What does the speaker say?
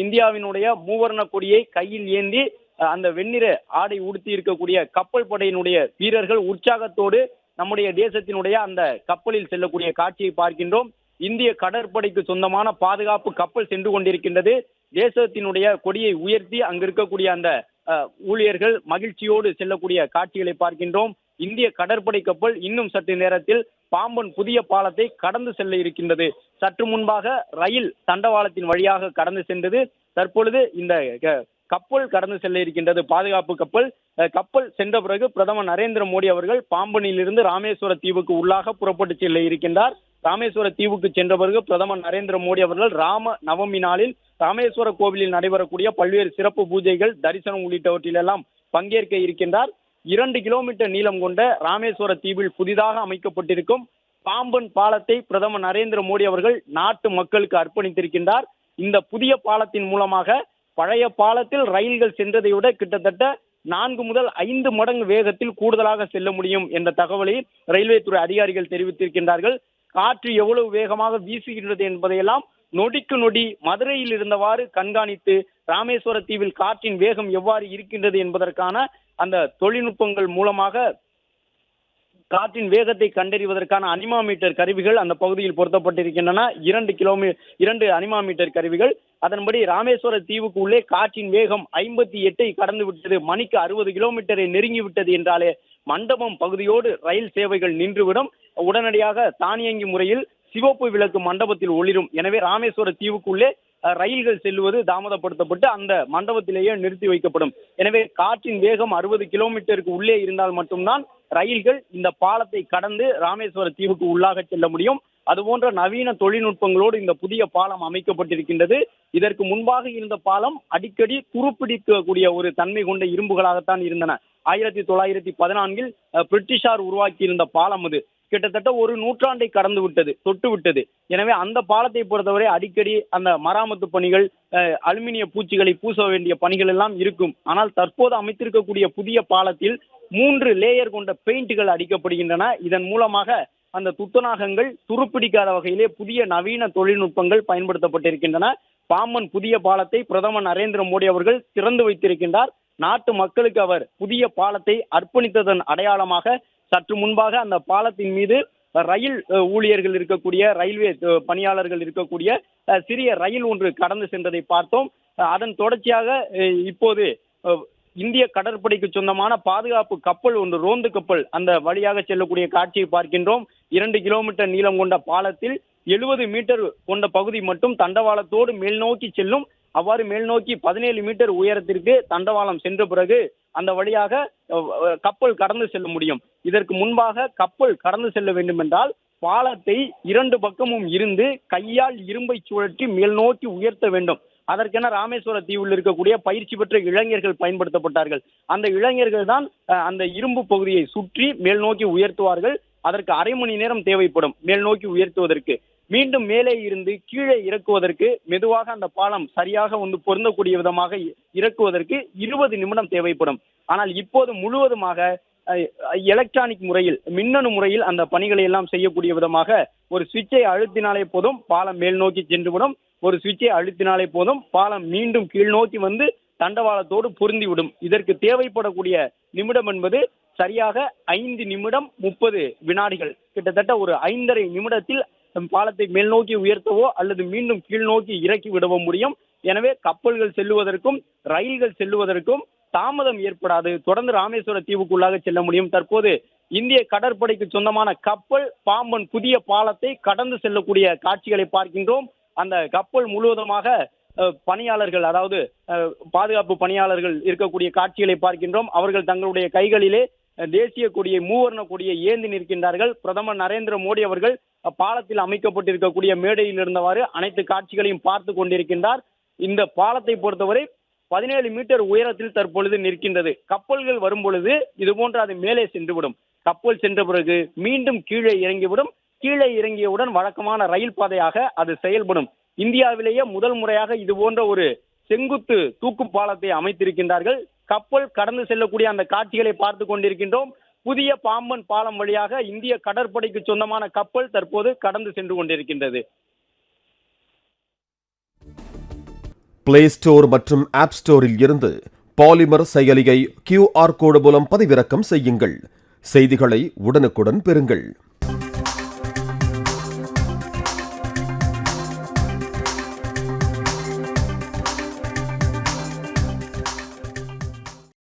இந்தியாவினுடைய மூவர்ண கொடியை கையில் ஏந்தி அந்த வெண்ணிற ஆடை உடுத்தி இருக்கக்கூடிய கப்பல் படையினுடைய வீரர்கள் உற்சாகத்தோடு நம்முடைய தேசத்தினுடைய அந்த கப்பலில் செல்லக்கூடிய காட்சியை பார்க்கின்றோம். இந்திய கடற்படைக்கு சொந்தமான பாதுகாப்பு கப்பல் சென்று கொண்டிருக்கின்றது. தேசத்தினுடைய கொடியை உயர்த்தி அங்கு இருக்கக்கூடிய அந்த ஊழியர்கள் மகிழ்ச்சியோடு செல்லக்கூடிய காட்சிகளை பார்க்கின்றோம். இந்திய கடற்படை கப்பல் இன்னும் சற்று நேரத்தில் பாம்பன் புதிய பாலத்தை கடந்து செல்ல இருக்கின்றது. சற்று முன்பாக ரயில் தண்டவாளத்தின் வழியாக கடந்து சென்றது. தற்பொழுது இந்த கப்பல் கடந்து செல்ல இருக்கின்றது. பாதுகாப்பு கப்பல் கப்பல் சென்ற பிறகு பிரதமர் நரேந்திர மோடி அவர்கள் பாம்பனில் இருந்து ராமேஸ்வர தீவுக்கு உள்ளாக புறப்பட்டு செல்ல இருக்கின்றார். ராமேஸ்வர தீவுக்கு சென்ற பிறகு பிரதமர் நரேந்திர மோடி அவர்கள் ராம நவமி நாளில் ராமேஸ்வர கோவிலில் நடைபெறக்கூடிய பல்வேறு சிறப்பு பூஜைகள், தரிசனம் உள்ளிட்டவற்றிலெல்லாம் பங்கேற்க இருக்கின்றார். 2 கிலோமீட்டர் நீளம் கொண்ட ராமேஸ்வர தீவில் புதிதாக அமைக்கப்பட்டிருக்கும் பாம்பன் பாலத்தை பிரதமர் நரேந்திர மோடி அவர்கள் நாட்டு மக்களுக்கு அர்ப்பணித்திருக்கின்றார். இந்த புதிய பாலத்தின் மூலமாக பழைய பாலத்தில் ரயில்கள் சென்றதை விட கிட்டத்தட்ட 4 முதல் 5 மடங்கு வேகத்தில் கூடுதலாக செல்ல முடியும் என்ற தகவலை ரயில்வே துறை அதிகாரிகள் தெரிவித்திருக்கின்றார்கள். காற்று எவ்வளவு வேகமாக வீசுகின்றது என்பதையெல்லாம் நொடிக்கு நொடி மதுரையில் இருந்தவாறு கண்காணித்து ராமேஸ்வர தீவில் காற்றின் வேகம் எவ்வாறு இருக்கின்றது என்பதற்கான அந்த தொழில்நுட்பங்கள் மூலமாக காற்றின் வேகத்தை கண்டறிவதற்கான அனிமாமீட்டர் கருவிகள் அந்த பகுதியில் பொருத்தப்பட்டிருக்கின்றன. 2 அனிமாமீட்டர் கருவிகள். அதன்படி ராமேஸ்வர தீவுக்கு உள்ளே காற்றின் வேகம் 58 கடந்து விட்டது, மணிக்கு 60 கிலோமீட்டரை நெருங்கி விட்டது என்றாலே மண்டபம் பகுதியோடு ரயில் சேவைகள் நின்றுவிடும். உடனடியாக தானியங்கி முறையில் சிவப்பு விளக்கு மண்டபத்தில் ஒளிரும். எனவே ராமேஸ்வர தீவுக்குள்ளே ரயில்கள் செல்வது தாமதப்படுத்தப்பட்டு அந்த மண்டபத்திலேயே நிறுத்தி வைக்கப்படும். எனவே காற்றின் வேகம் 60 கிலோமீட்டருக்கு உள்ளே இருந்தால் மட்டும்தான் ரயில்கள் இந்த பாலத்தை கடந்து ராமேஸ்வர தீவுக்கு உள்ளாக செல்ல முடியும். அதுபோன்ற நவீன தொழில்நுட்பங்களோடு இந்த புதிய பாலம் அமைக்கப்பட்டிருக்கின்றது. இதற்கு முன்பாக இருந்த பாலம் அடிக்கடி துருப்பிடிக்கக்கூடிய ஒரு தன்மை கொண்ட இரும்புகளாகத்தான் இருந்தன. 1914 பிரிட்டிஷார் உருவாக்கி இருந்த பாலம் அது. கிட்டத்தட்ட ஒரு நூற்றாண்டை கடந்து விட்டது, தொட்டு விட்டது. எனவே அந்த பாலத்தை பொறுத்தவரை அடிக்கடி அந்த மராமத்து பணிகள், அலுமினிய பூச்சிகளை பூச வேண்டிய பணிகள் எல்லாம் இருக்கும். ஆனால் தற்போது அமைத்திருக்கக்கூடிய புதிய பாலத்தில் 3 லேயர் கொண்ட பெயிண்ட்கள் அடிக்கப்படுகின்றன. இதன் மூலமாக அந்த துத்தநாகங்கள் துருப்பிடிக்காத வகையிலே புதிய நவீன தொழில்நுட்பங்கள் பயன்படுத்தப்பட்டிருக்கின்றன. பாம்பன் புதிய பாலத்தை பிரதமர் நரேந்திர மோடி அவர்கள் திறந்து வைத்திருக்கின்றார். நாட்டு மக்களுக்கு அவர் புதிய பாலத்தை அர்ப்பணித்ததன் அடையாளமாக சற்று முன்பாக அந்த பாலத்தின் மீது ரயில் ஊழியர்கள் இருக்கக்கூடிய, ரயில்வே பணியாளர்கள் இருக்கக்கூடிய சிறிய ரயில் ஒன்று கடந்து சென்றதை பார்த்தோம். அதன் தொடர்ச்சியாக இப்போது இந்திய கடற்படைக்கு சொந்தமான பாதுகாப்பு கப்பல் ஒன்று, ரோந்து கப்பல், அந்த வழியாக செல்லக்கூடிய காட்சியை பார்க்கின்றோம். 2 கிலோமீட்டர் நீளம் கொண்ட பாலத்தில் 70 மீட்டர் கொண்ட பகுதி மட்டும் தண்டவாளத்தோடு மேல் நோக்கி செல்லும். அவ்வாறு மேல் நோக்கி 17 மீட்டர் உயரத்திற்கு தண்டவாளம் சென்ற பிறகு அந்த வழியாக கப்பல் கடந்து செல்ல முடியும். இதற்கு முன்பாக கப்பல் கடந்து செல்ல வேண்டும் என்றால் பாலத்தை 2 பக்கமும் இருந்து கையால் இரும்பை சுழற்றி மேல் நோக்கி உயர்த்த வேண்டும். அதற்கென ராமேஸ்வர தீவில் இருக்கக்கூடிய பயிற்சி பெற்ற இளைஞர்கள் பயன்படுத்தப்பட்டார்கள். அந்த இளைஞர்கள் தான் அந்த இரும்பு பகுதியை சுற்றி மேல் நோக்கி உயர்த்துவார்கள். அதற்கு அரை மணி நேரம் தேவைப்படும் மேல் நோக்கி உயர்த்துவதற்கு. மீண்டும் மேலே இருந்து கீழே இறக்குவதற்கு, மெதுவாக அந்த பாலம் சரியாக பொருந்தக்கூடிய விதமாக இறக்குவதற்கு 20 நிமிடம் தேவைப்படும். ஆனால் இப்போது முழுவதுமாக எலக்ட்ரானிக் முறையில், மின்னணு முறையில் அந்த பணிகளை எல்லாம் செய்யக்கூடிய விதமாக ஒரு சுவிட்சை அழுத்தினாலே போதும் பாலம் மேல் நோக்கி சென்றுவிடும். ஒரு சுவிட்சை அழுத்தினாலே போதும் பாலம் மீண்டும் கீழ் நோக்கி வந்து தண்டவாளத்தோடு பொருந்திவிடும். இதற்கு தேவைப்படக்கூடிய நிமிடம் என்பது சரியாக 5 நிமிடம் 30 வினாடிகள். கிட்டத்தட்ட ஒரு 5.5 நிமிடத்தில் பாலத்தை மேல் நோக்கி உயர்த்தவோ அல்லது மீண்டும் கீழ் நோக்கி இறக்கி விடவோ முடியும். எனவே கப்பல்கள் செல்லுவதற்கும் ரயில்கள் செல்லுவதற்கும் தாமதம் ஏற்படாது. தொடர்ந்து ராமேஸ்வர தீவுக்குள்ளாக செல்ல முடியும். தற்போது இந்திய கடற்படைக்கு சொந்தமான கப்பல் பாம்பன் புதிய பாலத்தை கடந்து செல்லக்கூடிய காட்சிகளை பார்க்கின்றோம். அந்த கப்பல் முழுவதுமாக பணியாளர்கள், அதாவது பாதுகாப்பு பணியாளர்கள் இருக்கக்கூடிய காட்சிகளை பார்க்கின்றோம். அவர்கள் தங்களுடைய கைகளிலே தேசிய கொடியை, மூவர்ண கொடியை ஏந்தி நிற்கின்றார்கள். பிரதமர் நரேந்திர மோடி அவர்கள் பாலத்தில் அமைக்கப்பட்டிருக்கக்கூடிய மேடையில் இருந்தவாறு அனைத்து காட்சிகளையும் பார்த்து கொண்டிருக்கின்றார். இந்த பாலத்தை பொறுத்தவரை 17 மீட்டர் உயரத்தில் தற்பொழுது நிற்கின்றது. கப்பல்கள் வரும் பொழுது இது போன்று அது மேலே சென்றுவிடும். கப்பல் சென்ற பிறகு மீண்டும் கீழே இறங்கிவிடும். கீழே இறங்கியவுடன் வழக்கமான ரயில் பாதையாக அது செயல்படும். இந்தியாவிலேயே முதல் முறையாக இது போன்ற ஒரு செங்குத்து தூக்கு பாலத்தை அமைத்திருக்கின்றார்கள். கப்பல் கடந்து செல்லக்கூடிய அந்த காட்சிகளை பார்த்து கொண்டிருக்கின்றோம். புதிய பாம்பன் பாலம் வழியாக இந்திய கடற்படைக்கு சொந்தமான கப்பல் தற்போது கடந்து சென்று கொண்டிருக்கின்றது. பிளே ஸ்டோர் மற்றும் ஆப் ஸ்டோரில் இருந்து பாலிமர் செயலியை QR கோடு மூலம் பதிவிறக்கம் செய்யுங்கள். செய்திகளை உடனுக்குடன் பெறுங்கள்.